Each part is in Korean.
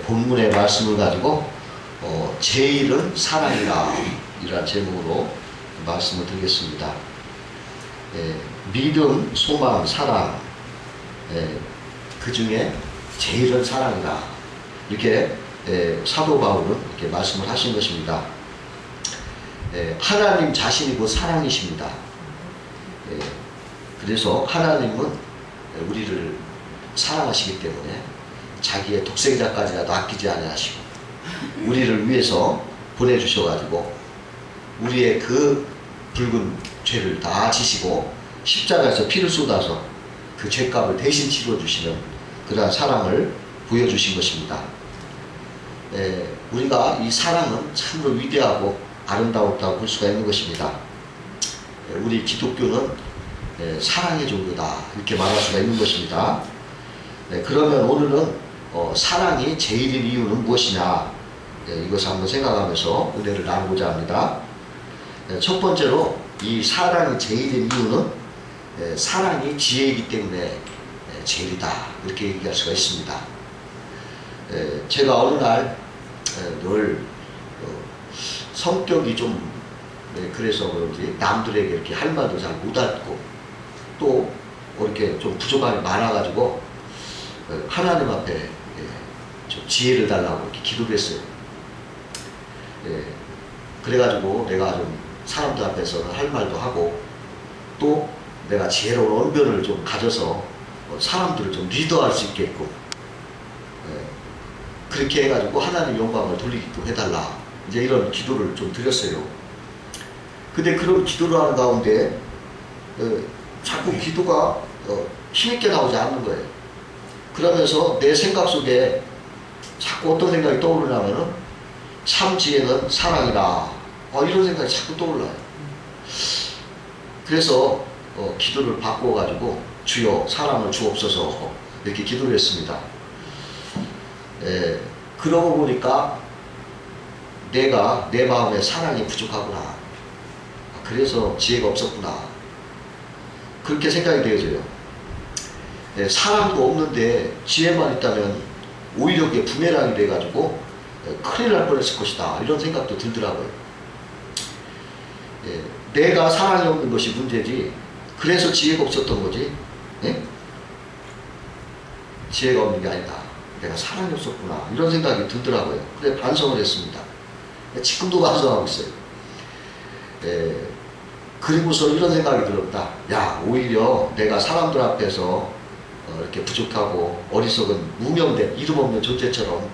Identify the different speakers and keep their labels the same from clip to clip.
Speaker 1: 본문의 말씀을 가지고 제일은 사랑이라 이런 제목으로 말씀을 드리겠습니다. 믿음, 소망, 사랑, 그 중에 제일은 사랑이라 이렇게 사도 바울은 이렇게 말씀을 하신 것입니다. 하나님 자신이 곧 사랑이십니다. 그래서 하나님은 우리를 사랑하시기 때문에 자기의 독생자까지라도 아끼지 아니하시고 우리를 위해서 보내주셔가지고 우리의 그 붉은 죄를 다 지시고 십자가에서 피를 쏟아서 그 죄값을 대신 치러주시는 그러한 사랑을 보여주신 것입니다. 우리가 이 사랑은 참으로 위대하고 아름다웠다고 볼 수가 있는 것입니다. 우리 기독교는 사랑의 종교다 이렇게 말할 수가 있는 것입니다. 그러면 오늘은 사랑이 제일인 이유는 무엇이냐 이것을 한번 생각하면서 은혜를 나누고자 합니다. 첫 번째로 이 사랑이 제일인 이유는 사랑이 지혜이기 때문에 제일이다 이렇게 얘기할 수가 있습니다. 제가 어느 날 늘 성격이 좀 그래서 그런지 남들에게 이렇게 할 말도 잘 못하고 또 이렇게 좀 부족함이 많아가지고 하나님 앞에 좀 지혜를 달라고 이렇게 기도를 했어요. 그래가지고 내가 좀 사람들 앞에서 할 말도 하고 또 내가 지혜로운 언변을 좀 가져서 사람들을 좀 리더할 수 있게끔 그렇게 해가지고 하나님 영광을 돌리게끔 해달라 이제 이런 기도를 좀 드렸어요. 근데 그런 기도를 하는 가운데 자꾸 기도가 힘있게 나오지 않는 거예요. 그러면서 내 생각 속에 자꾸 어떤 생각이 떠오르냐면은 참 지혜는 사랑이다 이런 생각이 자꾸 떠올라요. 그래서 기도를 바꿔가지고 주여 사랑을 주옵소서 이렇게 기도를 했습니다. 그러고 보니까 내가 내 마음에 사랑이 부족하구나. 그래서 지혜가 없었구나. 그렇게 생각이 되어져요. 사랑도 없는데 지혜만 있다면 오히려 그게 부메랑이 돼가지고 큰일 날 뻔했을 것이다. 이런 생각도 들더라고요. 내가 사랑이 없는 것이 문제지 그래서 지혜가 없었던 거지 지혜가 없는 게 아니다. 내가 사랑이 없었구나. 이런 생각이 들더라고요. 그래 반성을 했습니다. 지금도 반성하고 있어요. 그리고서 이런 생각이 들었다. 야 오히려 내가 사람들 앞에서 이렇게 부족하고 어리석은 무명된 이름 없는 존재처럼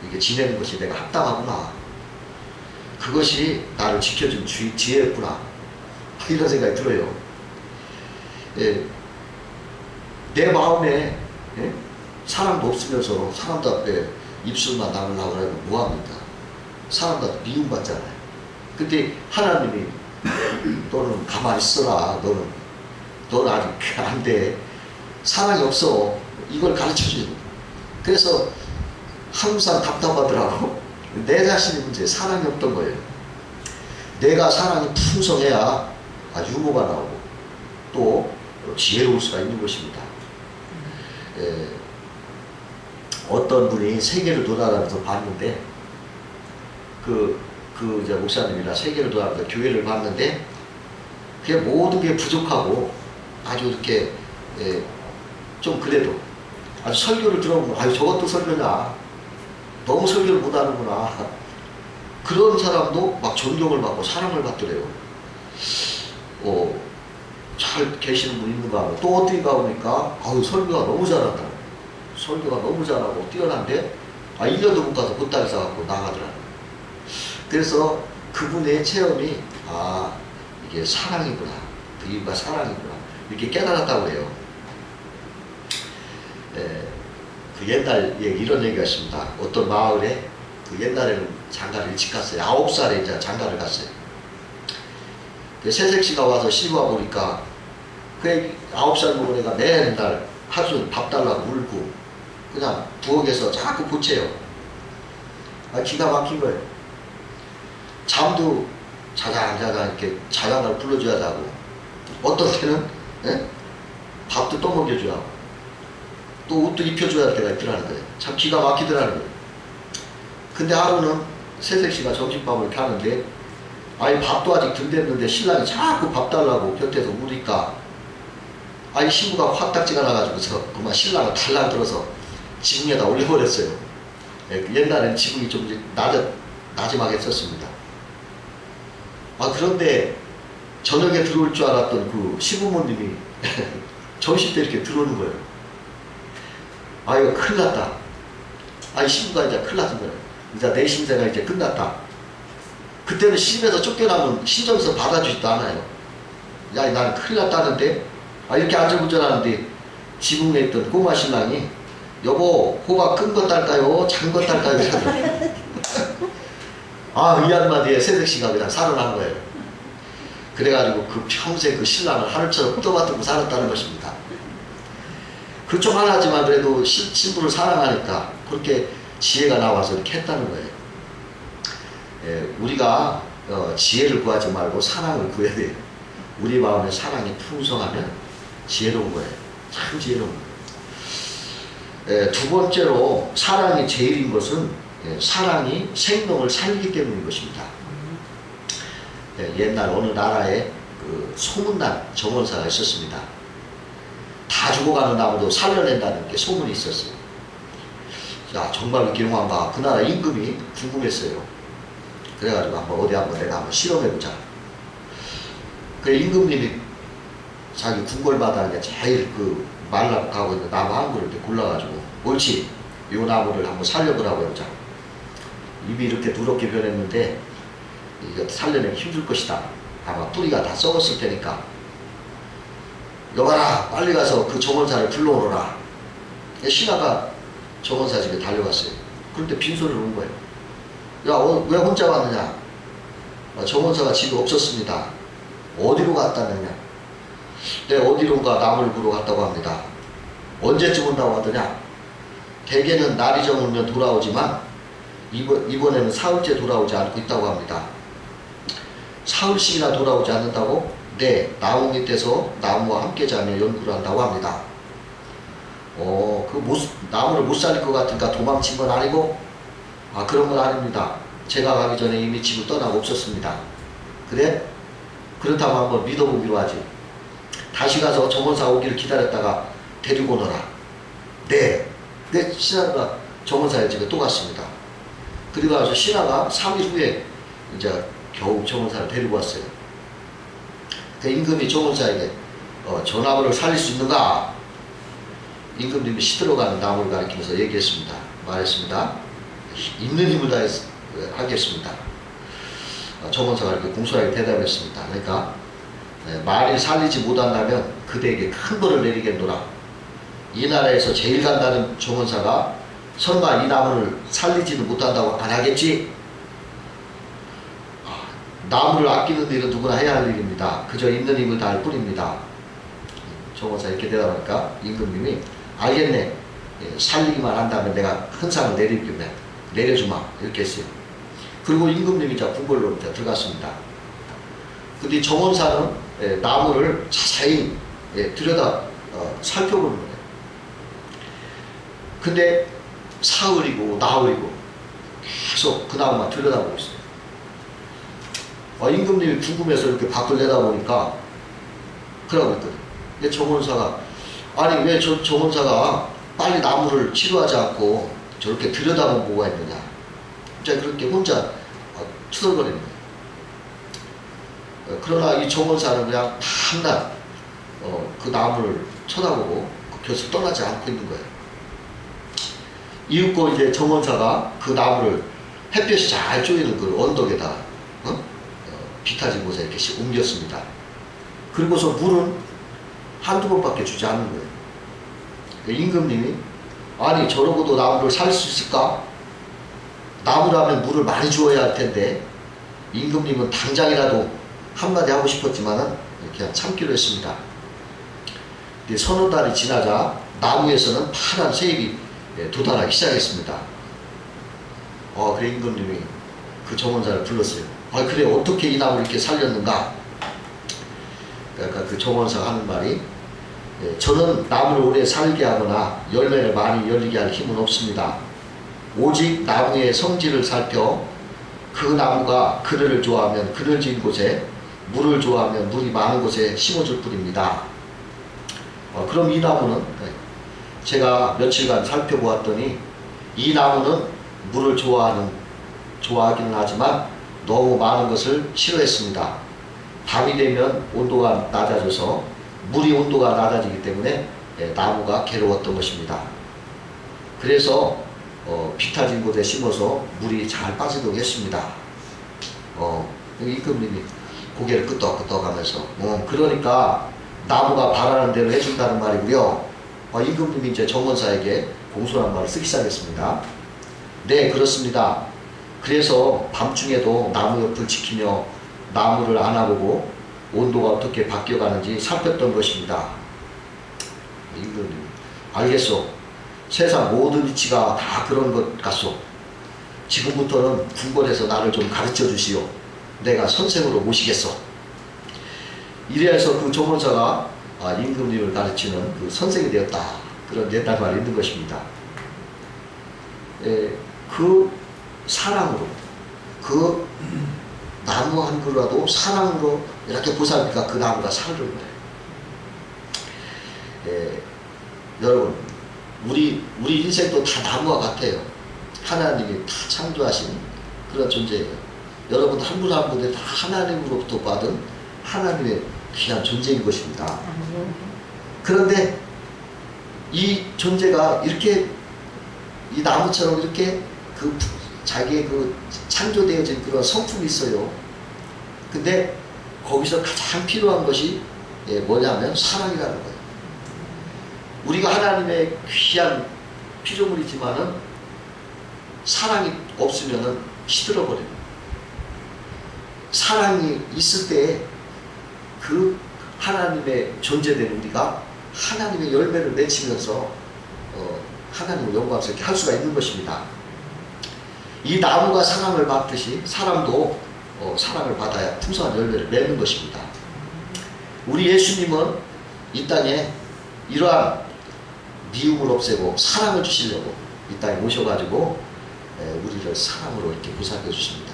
Speaker 1: 이렇게 지내는 것이 내가 합당하구나. 그것이 나를 지켜준 지혜였구나. 이런 생각이 들어요. 내 마음에 사랑도 없으면서 사람들 앞에 입술만 나누려고 하면 뭐합니까? 사람들 미움받잖아요. 근데 하나님이 너는 가만히 있어라. 너는 아직 안 돼. 사랑이 없어. 이걸 가르쳐주는 거예요. 그래서 항상 답답하더라고. 내 자신이 문제, 사랑이 없던 거예요. 내가 사랑이 풍성해야 유머가 나오고 또 지혜로울 수가 있는 것입니다. 어떤 분이 세계를 돌아다니면서 봤는데 이제 목사님이나 세계를 돌아다니면서 교회를 봤는데 그게 모든 게 부족하고 아주 이렇게 좀 그래도 아주 설교를 들어보면 아유 저것도 설교냐 너무 설교를 못하는구나 그런 사람도 막 존경을 받고 사랑을 받더래요. 잘 계시는 분 있는가 하면 또 어떻게 가보니까 아유 설교가 너무 잘한다. 설교가 너무 잘하고 뛰어난데 1년도 못 가서 보따리 싸갖고 나가더라고요. 그래서 그분의 체험이 이게 사랑이구나. 그 이유가 사랑이구나. 이렇게 깨달았다고 해요. 그 옛날 얘기 이런 얘기가 있습니다. 어떤 마을에 그 옛날에는 장가를 일찍 갔어요. 9살에 이제 장가를 갔어요. 그 새색시가 와서 시부하 보니까 그 9살 먹은 애가 맨날 하루 밥 달라고 울고 그냥 부엌에서 자꾸 보채요. 기가 막힌 거예요. 잠도 자장자장 이렇게 자장을 불러줘야 하고 어떤 때는 밥도 떠먹여줘야 하고 또 옷도 입혀줘야 할 때가 있더라는 거예요. 참 기가 막히더라는 거예요. 근데 하루는 새색시가 점심밥을 이렇게 하는데 아이 밥도 아직 덜 됐는데 신랑이 자꾸 밥 달라고 곁에서 우니까 아이 신부가 화딱지가 나가지고서 그만 신랑을 달랑 들어서 지붕에다 올려버렸어요. 옛날엔 지붕이 좀 나지막에 썼습니다. 그런데 저녁에 들어올 줄 알았던 그 시부모님이 점심 때 이렇게 들어오는 거예요. 이거 큰일 났다. 이 신부가 이제 큰일 났는 거예요. 이제 내 신세가 이제 끝났다. 그때는 시집에서 쫓겨나면 신정서 받아주지도 않아요. 야, 나는 큰일 났다는데? 이렇게 안절부절하는데 지붕에 있던 꼬마 신랑이 여보, 호박 끈 것 딸까요? 잔 것 딸까요? 이 한마디에 새색시가 그냥 살아난 거예요. 그래가지고 그 평생 그 신랑을 하늘처럼 떠받들고 살았다는 것입니다. 그 좀 하나지만 그래도 신부를 사랑하니까 그렇게 지혜가 나와서 이렇게 했다는 거예요. 우리가 지혜를 구하지 말고 사랑을 구해야 돼요. 우리 마음에 사랑이 풍성하면 지혜로운 거예요. 참 지혜로운 거예요. 두 번째로 사랑이 제일인 것은 사랑이 생명을 살리기 때문인 것입니다. 옛날 어느 나라에 그 소문난 정원사가 있었습니다. 다 죽어가는 나무도 살려낸다는 게 소문이 있었어요. 자, 정말 기용한가? 그 나라 임금이 궁금했어요. 그래가지고 내가 한번 실험해보자. 그래, 임금님이 자기 궁궐마당에 제일 그 말라고 가고 있는 나무 한 그루를 골라가지고 옳지, 요 나무를 한번 살려보라고 해보자. 입이 이렇게 두껍게 변했는데 이거 살려내기 힘들 것이다. 아마 뿌리가 다 썩었을 테니까 여봐라, 빨리 가서 그 정원사를 불러오너라. 신하가 정원사 집에 달려갔어요. 그런데 빈소리를 온 거예요. 야, 왜 혼자 왔느냐? 정원사가 집에 없었습니다. 어디로 갔다느냐? 네, 어디론가 나무를 구러 갔다고 합니다. 언제쯤 온다고 하더냐? 대개는 날이 저물면 돌아오지만 이번에는 사흘째 돌아오지 않고 있다고 합니다. 사흘씩이나 돌아오지 않는다고? 네, 나무 밑에서 나무와 함께 자며 연구를 한다고 합니다. 나무를 못 살릴 것 같으니까 도망친 건 아니고? 그런 건 아닙니다. 제가 가기 전에 이미 집을 떠나고 없었습니다. 그래? 그렇다고 한번 믿어보기로 하지. 다시 가서 정원사 오기를 기다렸다가 데리고 오너라. 네. 근데 신하가 정원사의 집에 또 갔습니다. 그리고 나서 신하가 3일 후에 이제 겨우 정원사를 데리고 왔어요. 그 임금이 정원사에게 저 나무를 살릴 수 있는가? 임금님이 시들어가는 나무를 가리키면서 얘기했습니다. 말했습니다. 있는 힘을 다해서 하겠습니다. 정원사가 이렇게 공손하게 대답했습니다. 그러니까 만일 살리지 못한다면 그대에게 큰 벌을 내리겠노라. 이 나라에서 제일 간다는 정원사가 설마 이 나무를 살리지는 못한다고 안 하겠지? 나무를 아끼는 일은 누구나 해야 할 일입니다. 그저 있는 힘을 다할 뿐입니다. 정원사 이렇게 대답하니까 임금님이 알겠네. 살리기만 한다면 내가 큰 상을 내려주마. 이렇게 했어요. 그리고 임금님이 궁궐로 들어갔습니다. 근데 정원사는 나무를 자세히 들여다 살펴보는 거예요. 근데 사흘이고 나흘이고 계속 그 나무만 들여다보고 있어요. 임금님이 궁금해서 이렇게 밖을 내다보니까 그러고 있거든요. 근데 정원사가 아니 왜 정원사가 빨리 나무를 치료하지 않고 저렇게 들여다보고 뭐가 있느냐. 진짜 그렇게 혼자 투덜거리는 거예요. 그러나 이 정원사는 그냥 밤낮 그 나무를 쳐다보고 곁을 떠나지 않고 있는 거예요. 이윽고 이제 정원사가 그 나무를 햇볕이 잘 쪼이는 그 언덕에다 비타진 곳에 이렇게 옮겼습니다. 그리고서 물은 한두 번밖에 주지 않는 거예요. 임금님이 아니 저러고도 나무를 살 수 있을까? 나무라면 물을 많이 주어야 할 텐데 임금님은 당장이라도 한마디 하고 싶었지만은 그냥 참기로 했습니다. 근데 서너 달이 지나자 나무에서는 파란 새잎이 돋아나기 시작했습니다. 그래 임금님이 그 정원사를 불렀어요. 그래 어떻게 이 나무를 이렇게 살렸는가? 그러니까 그 정원사가 하는 말이 저는 나무를 오래 살게 하거나 열매를 많이 열리게 할 힘은 없습니다. 오직 나무의 성질을 살펴 그 나무가 그늘을 좋아하면 그늘진 곳에, 물을 좋아하면 물이 많은 곳에 심어줄 뿐입니다. 그럼 이 나무는 제가 며칠간 살펴보았더니 이 나무는 물을 좋아하기는 하지만 너무 많은 것을 싫어했습니다. 밤이 되면 온도가 낮아져서 물이 온도가 낮아지기 때문에 나무가 괴로웠던 것입니다. 그래서 비타진 곳에 심어서 물이 잘 빠지도록 했습니다. 임금님이 고개를 끄덕끄덕 하면서 그러니까 나무가 바라는 대로 해준다는 말이고요. 임금님이 이제 정원사에게 공손한 말을 쓰기 시작했습니다. 네, 그렇습니다. 그래서 밤중에도 나무 옆을 지키며 나무를 안아보고 온도가 어떻게 바뀌어가는지 살폈던 것입니다. 임금님, 알겠소. 세상 모든 이치가 다 그런 것 같소. 지금부터는 궁궐에서 나를 좀 가르쳐 주시오. 내가 선생으로 모시겠소. 이래서 그 조문사가 임금님을 가르치는 그 선생이 되었다. 그런 옛날 말이 있는 것입니다. 그 사랑으로, 그 나무 한 그루라도 사랑으로 이렇게 보살피니까 그 나무가 살을 거예요. 여러분, 우리 인생도 다 나무와 같아요. 하나님이 다 창조하신 그런 존재예요. 여러분 한 분 한 분이 다 하나님으로부터 받은 하나님의 귀한 존재인 것입니다. 그런데 이 존재가 이렇게 이 나무처럼 이렇게 그 자기의 그 창조되어진 그런 성품이 있어요. 근데 거기서 가장 필요한 것이 뭐냐면 사랑이라는 거예요. 우리가 하나님의 귀한 피조물이지만은 사랑이 없으면은 시들어버려요. 사랑이 있을 때 그 하나님의 존재된 우리가 하나님의 열매를 맺히면서 하나님을 영광스럽게 할 수가 있는 것입니다. 이 나무가 사랑을 받듯이 사람도 사랑을 받아야 풍성한 열매를 맺는 것입니다. 우리 예수님은 이 땅에 이러한 미움을 없애고 사랑을 주시려고 이 땅에 오셔가지고 우리를 사랑으로 이렇게 보살펴 주십니다.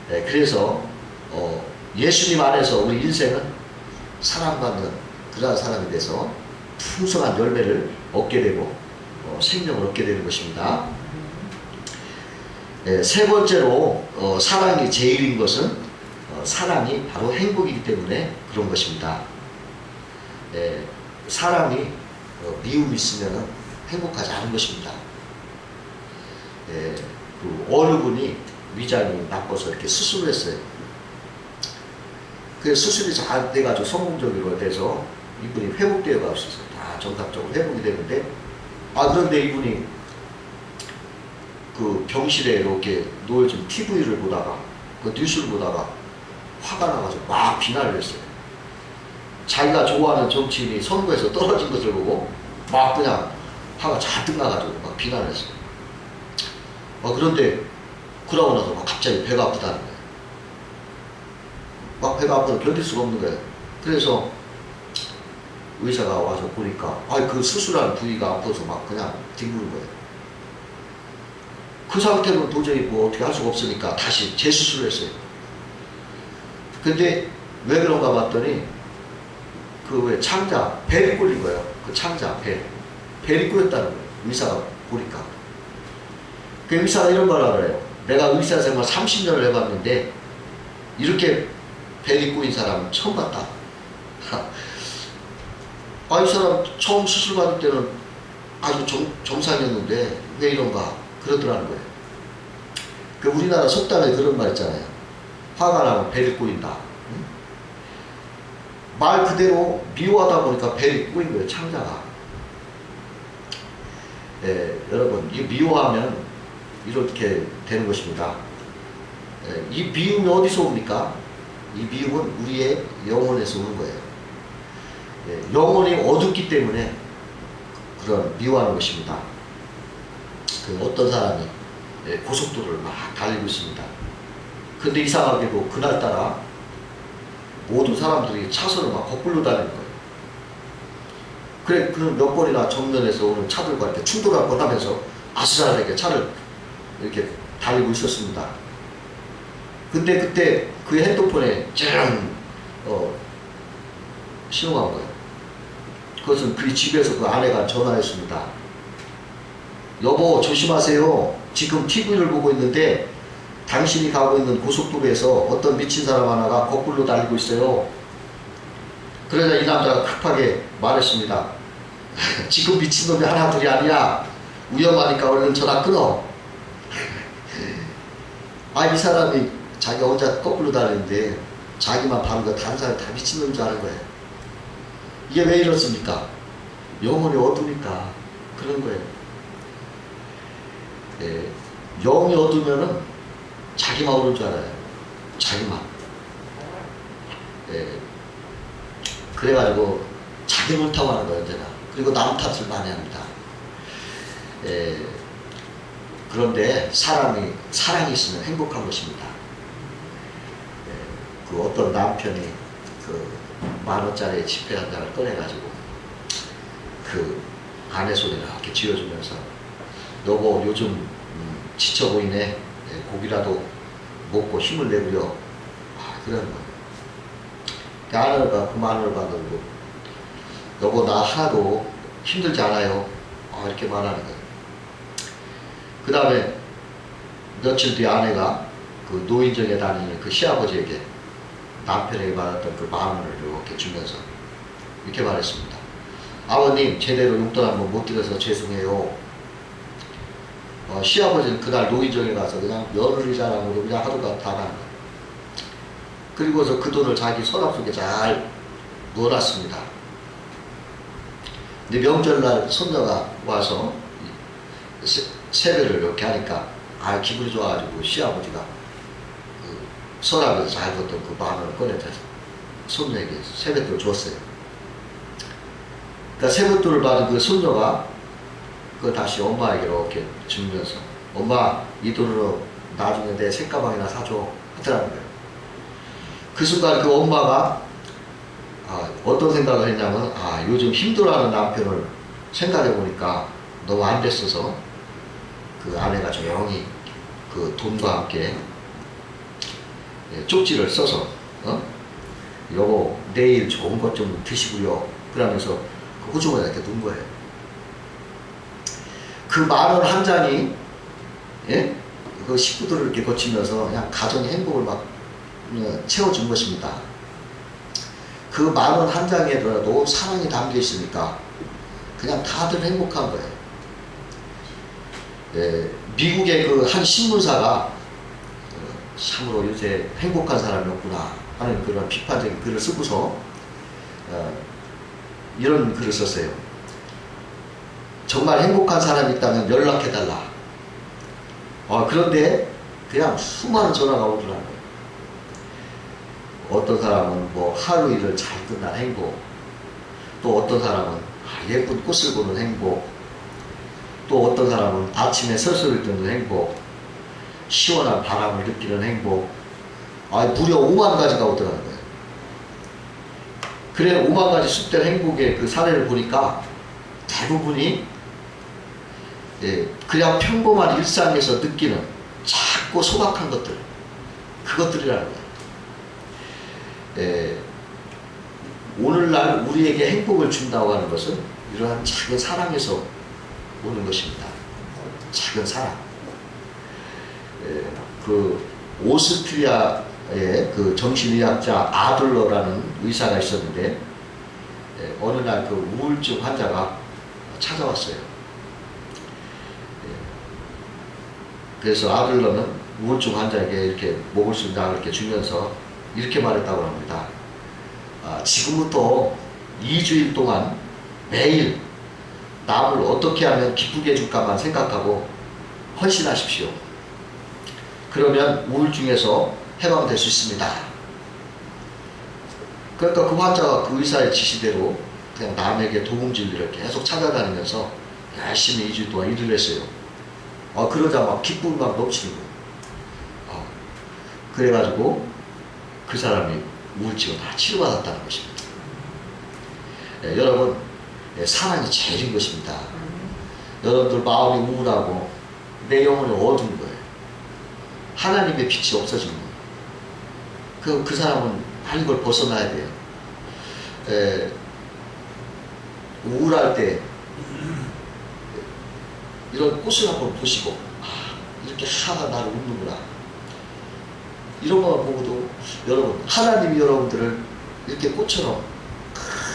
Speaker 1: 그래서 예수님 안에서 우리 인생은 사랑받는 그러한 사람이 돼서 풍성한 열매를 얻게 되고 생명을 얻게 되는 것입니다. 세 번째로 사랑이 제일인 것은 사랑이 바로 행복이기 때문에 그런 것입니다. 사람이 미움이 있으면 행복하지 않은 것입니다. 그 어느 분이 위장이 나빠서 이렇게 수술을 했어요. 그 수술이 잘 돼가지고 성공적으로 돼서 이분이 회복되어 가서 다 정상적으로 회복이 되는데 그런데 이분이 그 병실에 이렇게 누워있는 TV를 보다가 그 뉴스를 보다가 화가 나가지고 막 비난을 했어요. 자기가 좋아하는 정치인이 선거에서 떨어진 것을 보고 막 그냥 화가 잔뜩 나가지고 막 비난을 했어요. 그런데 그러고 나서 막 갑자기 배가 아프다는 거예요. 막 배가 아파서 견딜 수가 없는 거예요. 그래서 의사가 와서 보니까 그 수술한 부위가 아파서 막 그냥 뒹구는 거예요. 그 상태로 도저히 뭐 어떻게 할 수가 없으니까 다시 재수술을 했어요. 근데 왜 그런가 봤더니 그 왜 창자 벨이 꼴린 거예요. 그 창자 벨이 꼴렸다는 거예요. 의사가 보니까. 그 의사가 이런 말을 하래요. 내가 의사 생활 30년을 해봤는데 이렇게 벨이 꼬인 사람은 처음 봤다. 이 사람 처음 수술 받을 때는 아주 정상이었는데 왜 이런가 그러더라는 거예요. 그 우리나라 속담에 그런 말 있잖아요. 화가 나면 벨이 꼬인다. 응? 말 그대로 미워하다 보니까 벨이 꼬인 거예요. 창자가. 여러분 이 미워하면 이렇게 되는 것입니다. 이 미움이 어디서 옵니까? 이 미움은 우리의 영혼에서 오는 거예요. 영혼이 어둡기 때문에 그런 미워하는 것입니다. 어떤 사람이 고속도로를 막 달리고 있습니다. 근데 이상하게도 그날따라 모든 사람들이 차선을 막 거꾸로 다니는 거예요. 그래, 그럼 몇 번이나 정면에서 오는 차들과 이렇게 충돌할 뻔하면서 아슬아슬하게 차를 이렇게 달리고 있었습니다. 근데 그때 그 핸드폰에 짠 신호가 온 거예요. 그것은 그 집에서 그 아내가 전화했습니다. 여보, 조심하세요. 지금 TV를 보고 있는데 당신이 가고 있는 고속도로에서 어떤 미친 사람 하나가 거꾸로 달리고 있어요. 그러자 이 남자가 급하게 말했습니다. 지금 미친놈이 하나 둘이 아니야. 위험하니까 얼른 전화 끊어. 이 사람이 자기가 혼자 거꾸로 다니는데 자기만 바른 거 다른 사람이 다 미친놈인 줄 아는 거예요. 이게 왜 이렇습니까? 영혼이 어두우니까 그런 거예요. 영이 어두면은 자기만 옳은 줄 알아요. 자기만. 그래가지고 자기 옳다고 하는 거예요, 언제나. 그리고 남 탓을 많이 합니다. 그런데 사랑이 있으면 행복한 것입니다. 그 어떤 남편이 그 10,000원짜리 지폐 한 장을 꺼내가지고 그 아내 손에 이렇게 쥐어주면서 여보, 요즘 지쳐 보이네. 고기라도 먹고 힘을 내고요. 그런 거예요. 그 아내가 그 10,000원을 받고 여보, 나 하나도 힘들지 않아요. 이렇게 말하는 거예요. 그 다음에 며칠 뒤에 아내가 그 노인정에 다니는 그 시아버지에게 남편에게 받았던 그 10,000원을 이렇게 주면서 이렇게 말했습니다. 아버님, 제대로 용돈 한번 못 드려서 죄송해요. 시아버지는 그날 노인정에 가서 그냥 며느리 자랑으로 그냥 하루가 다 가는 거예요. 그리고서 그 돈을 자기 서랍 속에 잘 넣어놨습니다. 근데 명절날 손녀가 와서 세배를 이렇게 하니까 기분이 좋아가지고 시아버지가 그 서랍에서 잘 뒀던 그 10,000원을 꺼내서 손녀에게 세뱃돈을 줬어요. 그러니까 세뱃돈을 받은 그 손녀가 그걸 다시 엄마에게 이렇게 주면서 엄마, 이 돈으로 나중에 내 책가방이나 사줘 하더라는 거예요. 그 순간 그 엄마가 어떤 생각을 했냐면 요즘 힘들어하는 남편을 생각해 보니까 너무 안 됐어서 그 아내가 조용히 그 돈과 함께 쪽지를 써서 여보, 내일 좋은 것 좀 드시고요. 그러면서 그 호주머니에 이렇게 놓은 거예요. 그 10,000원 한 장이 그 식구들을 이렇게 거치면서 그냥 가정의 행복을 막 채워준 것입니다. 그 10,000원 한 장에라도 사랑이 담겨 있으니까 그냥 다들 행복한 거예요. 미국의 그 한 신문사가 참으로 요새 행복한 사람이 없구나 하는 그런 비판적인 글을 쓰고서 이런 글을 썼어요. 정말 행복한 사람이 있다면 연락해달라. 그런데 그냥 수많은 전화가 오더라는 거예요. 어떤 사람은 뭐 하루 일을 잘 끝난 행복, 또 어떤 사람은 예쁜 꽃을 보는 행복, 또 어떤 사람은 아침에 설소리를 듣는 행복, 시원한 바람을 느끼는 행복, 무려 5만 가지가 오더라는 거예요. 그래 5만 가지 숫된 행복의 그 사례를 보니까 대부분이 그냥 평범한 일상에서 느끼는 작고 소박한 것들, 그것들이라는 거예요. 오늘날 우리에게 행복을 준다고 하는 것은 이러한 작은 사랑에서 오는 것입니다. 작은 사랑. 그 오스트리아의 그 정신의학자 아들러라는 의사가 있었는데 어느 날 그 우울증 환자가 찾아왔어요. 그래서 아들러는 우울증 환자에게 이렇게 먹을 수 있는 약을 이렇게 주면서 이렇게 말했다고 합니다. 지금부터 2주일 동안 매일 남을 어떻게 하면 기쁘게 해줄까만 생각하고 헌신하십시오. 그러면 우울증에서 해방될 수 있습니다. 그러니까 그 환자가 그 의사의 지시대로 그냥 남에게 도움 진리를 계속 찾아다니면서 열심히 2주 동안 일을 했어요. 그러자 막 기쁨이 막 넘치는 거예요. 그래가지고 그 사람이 우울증을 다 치료받았다는 것입니다. 여러분, 사랑이 제일인 것입니다. 여러분들 마음이 우울하고 내 영혼이 어두운 거예요. 하나님의 빛이 없어진 거예요. 그 사람은 빨리 이걸 벗어나야 돼요. 우울할 때 이런 꽃을 한번 보시고 이렇게 하가 나를 웃는구나. 이런 것만 보고도 여러분, 하나님이 여러분들을 이렇게 꽃처럼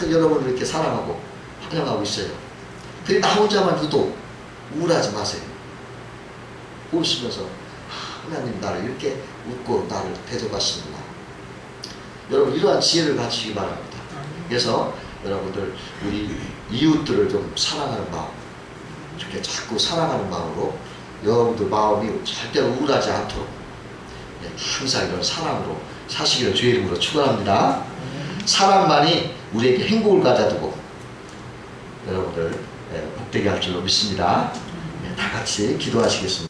Speaker 1: 여러분을 이렇게 사랑하고 환영하고 있어요. 근데 나 혼자만 유독 우울하지 마세요. 보시면서 하나님 나를 이렇게 웃고 나를 대접하시는구나. 여러분, 이러한 지혜를 가지시기 바랍니다. 그래서 여러분들 우리 이웃들을 좀 사랑하는 마음, 이렇게 자꾸 사랑하는 마음으로 여러분들 마음이 절대로 우울하지 않도록 항상 이런 사랑으로 사시기를 주의 이름으로 축원합니다. 사랑만이 우리에게 행복을 가져두고 여러분들 복되게 할 줄로 믿습니다. 다 같이 기도하시겠습니다.